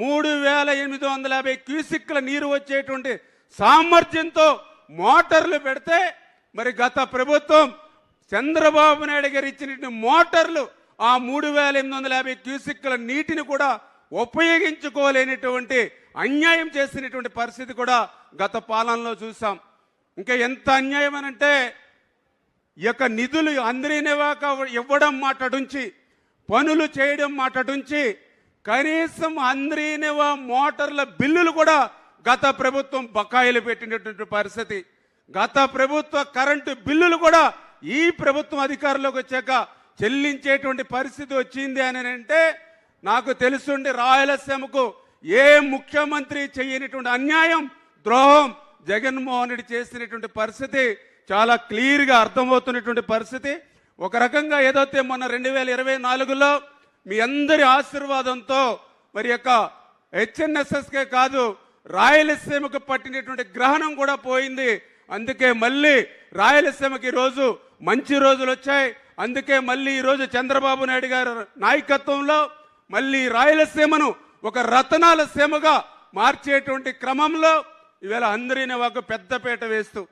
3850 క్యూసిక్ల నీరు వచ్చేటువంటి సామర్థ్యంతో మోటార్లు పెడితే మరి గత ప్రభుత్వం చంద్రబాబు నాయుడు గారు ఇచ్చిన మోటార్లు ఆ 3850 క్యూసిక్ల నీటిని కూడా ఉపయోగించుకోలేనటువంటి అన్యాయం చేసినటువంటి పరిస్థితి కూడా గత పాలనలో చూసాం. ఇంకా ఎంత అన్యాయం అనంటే ఈ యొక్క నిధులు అందరినేవాక ఇవ్వడం మాటడుంచి పనులు చేయడం మాటడుంచి కనీసం అందరినేవా మోటార్ల బిల్లులు కూడా గత ప్రభుత్వం బకాయిలు పెట్టినటువంటి పరిస్థితి. గత ప్రభుత్వ కరెంటు బిల్లులు కూడా ఈ ప్రభుత్వం అధికారంలోకి వచ్చాక చెల్లించేటువంటి పరిస్థితి వచ్చింది అని అంటే నాకు తెలుసుండి రాయలసీమకు ఏ ముఖ్యమంత్రి చేయనటువంటి అన్యాయం ద్రోహం జగన్మోహన్ రెడ్డి చేసినటువంటి పరిస్థితి చాలా క్లియర్గా అర్థమవుతున్నటువంటి పరిస్థితి. ఒక రకంగా ఏదైతే మొన్న 2024లో మీ అందరి ఆశీర్వాదంతో మరి యొక్క హెచ్ఎన్ఎస్ఎస్కే కాదు రాయలసీమకు పట్టినటువంటి గ్రహణం కూడా పోయింది. అందుకే మళ్ళీ రాయలసీమకి ఈరోజు మంచి రోజులు వచ్చాయి. అందుకే మళ్ళీ ఈరోజు చంద్రబాబు నాయుడు గారి నాయకత్వంలో మళ్ళీ రాయలసీమను ఒక రతనాల సీమగా మార్చేటువంటి క్రమంలో ఇవాళ అందరినీ ఒక పెద్దపీట వేస్తూ